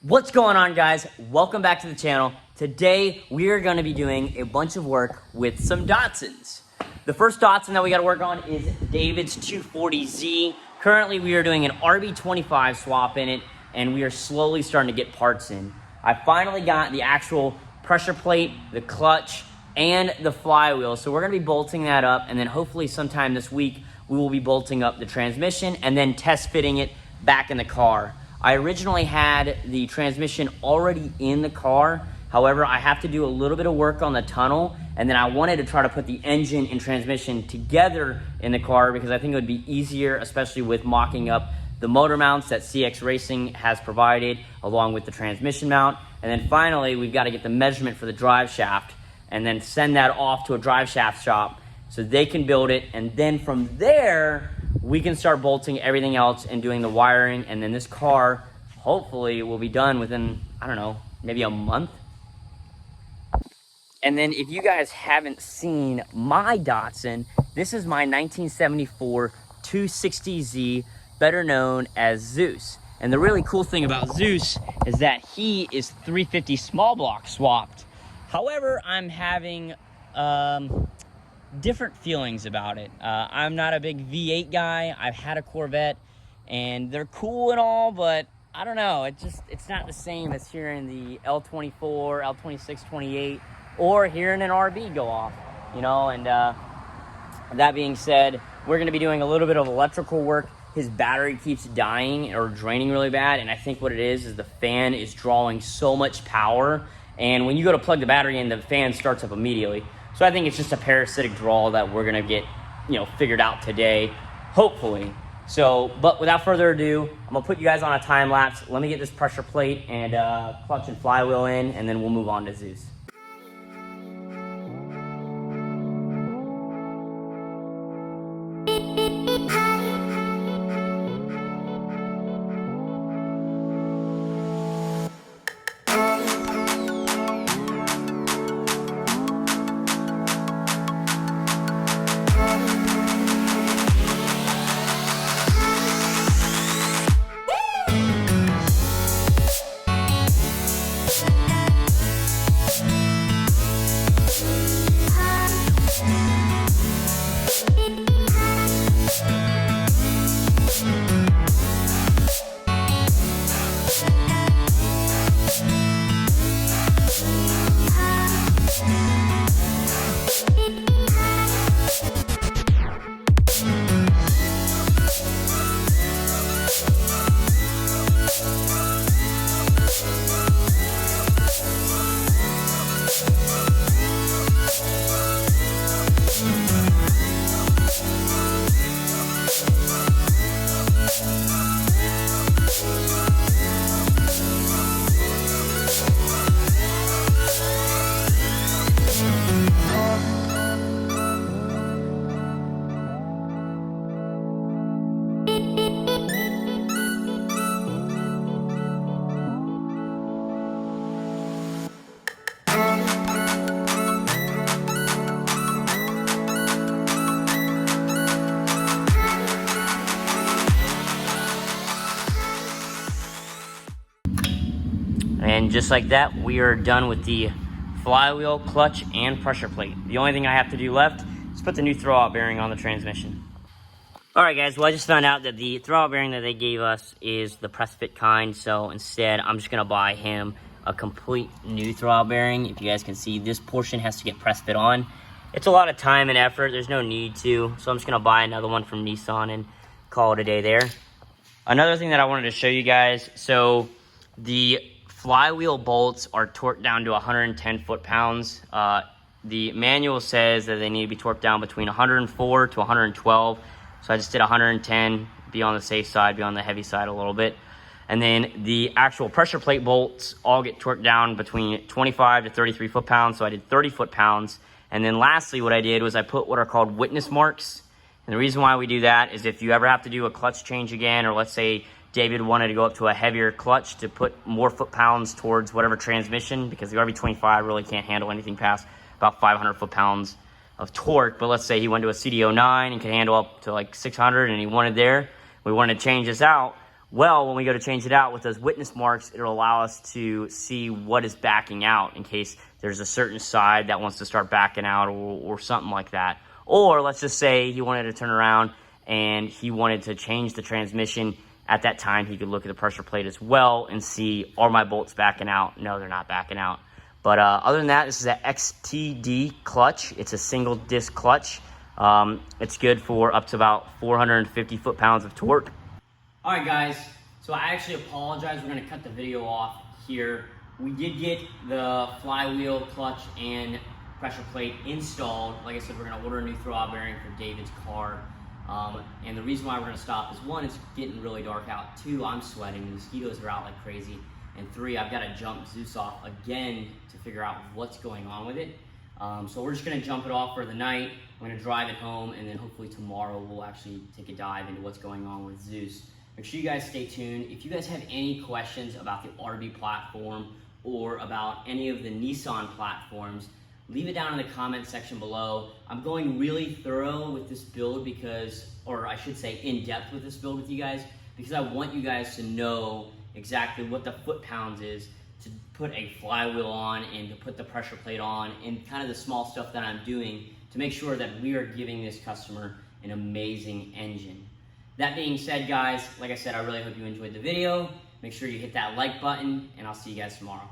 What's going on, guys? Welcome back to the channel. Today we are going to be doing a bunch of work with some Datsuns. The first Datsun that we got to work on is David's 240Z. Currently we are doing an RB25 swap in it, and we are slowly starting to get parts in. I finally got the actual pressure plate, the clutch, and the flywheel, so we're going to be bolting that up, and then hopefully sometime this week we will be bolting up the transmission and then test fitting it back in the car. I originally had the transmission already in the car. However, I have to do a little bit of work on the tunnel, and then I wanted to try to put the engine and transmission together in the car because I think it would be easier, especially with mocking up the motor mounts that CX Racing has provided along with the transmission mount. And then finally, we've got to get the measurement for the drive shaft and then send that off to a drive shaft shop so they can build it. And then from there, we can start bolting everything else and doing the wiring, and then this car hopefully will be done within, I don't know, maybe a month. And then if you guys haven't seen my Datsun, this is my 1974 260Z, better known as Zeus. And the really cool thing about Zeus is that he is 350 small block swapped. However, I'm having different feelings about it. I'm not a big V8 guy. I've had a Corvette and they're cool and all, but I don't know, it's not the same as hearing the L24, L26, 28, or hearing an RB go off, you know. And that being said, we're gonna be doing a little bit of electrical work. His battery keeps dying or draining really bad, and I think what it is the fan is drawing so much power, and when you go to plug the battery in, the fan starts up immediately. So I think it's just a parasitic draw that we're gonna get, figured out today, hopefully. So, but without further ado, I'm gonna put you guys on a time lapse. Let me get this pressure plate and clutch and flywheel in, and then we'll move on to Zeus. And just like that, we are done with the flywheel, clutch, and pressure plate. The only thing I have to do left is put the new throwout bearing on the transmission. All right, guys, well, I just found out that the throwout bearing that they gave us is the press fit kind, so instead, I'm just gonna buy him a complete new throwout bearing. If you guys can see, this portion has to get press fit on. It's a lot of time and effort. There's no need to, so I'm just gonna buy another one from Nissan and call it a day there. Another thing that I wanted to show you guys, so the flywheel bolts are torqued down to 110 foot-pounds. The manual says that they need to be torqued down between 104 to 112. So I just did 110, be on the safe side, be on the heavy side a little bit. And then the actual pressure plate bolts all get torqued down between 25 to 33 foot-pounds. So I did 30 foot-pounds. And then lastly, what I did was I put what are called witness marks. And the reason why we do that is if you ever have to do a clutch change again, or let's say David wanted to go up to a heavier clutch to put more foot-pounds towards whatever transmission, because the RB25 really can't handle anything past about 500 foot-pounds of torque. But let's say he went to a CD09 and could handle up to like 600 and he wanted there. We wanted to change this out. Well, when we go to change it out with those witness marks, it'll allow us to see what is backing out in case there's a certain side that wants to start backing out or something like that. Or let's just say he wanted to turn around and he wanted to change the transmission. At that time, he could look at the pressure plate as well and see, are my bolts backing out? No, they're not backing out. But other than that, this is an XTD clutch. It's a single disc clutch. It's good for up to about 450 foot-pounds of torque. All right, guys, so I actually apologize. We're gonna cut the video off here. We did get the flywheel, clutch, and pressure plate installed. Like I said, we're gonna order a new throwout bearing for David's car. And the reason why we're gonna stop is, one, it's getting really dark out. Two, I'm sweating, the mosquitoes are out like crazy. And three, I've gotta jump Zeus off again to figure out what's going on with it. So we're just gonna jump it off for the night. I'm gonna drive it home, and then hopefully tomorrow we'll actually take a dive into what's going on with Zeus. Make sure you guys stay tuned. If you guys have any questions about the RB platform or about any of the Nissan platforms, leave it down in the comment section below. I'm going really thorough with this build because, or I should say in depth with this build with you guys, because I want you guys to know exactly what the foot-pounds is to put a flywheel on and to put the pressure plate on and kind of the small stuff that I'm doing to make sure that we are giving this customer an amazing engine. That being said, guys, like I said, I really hope you enjoyed the video. Make sure you hit that like button, and I'll see you guys tomorrow.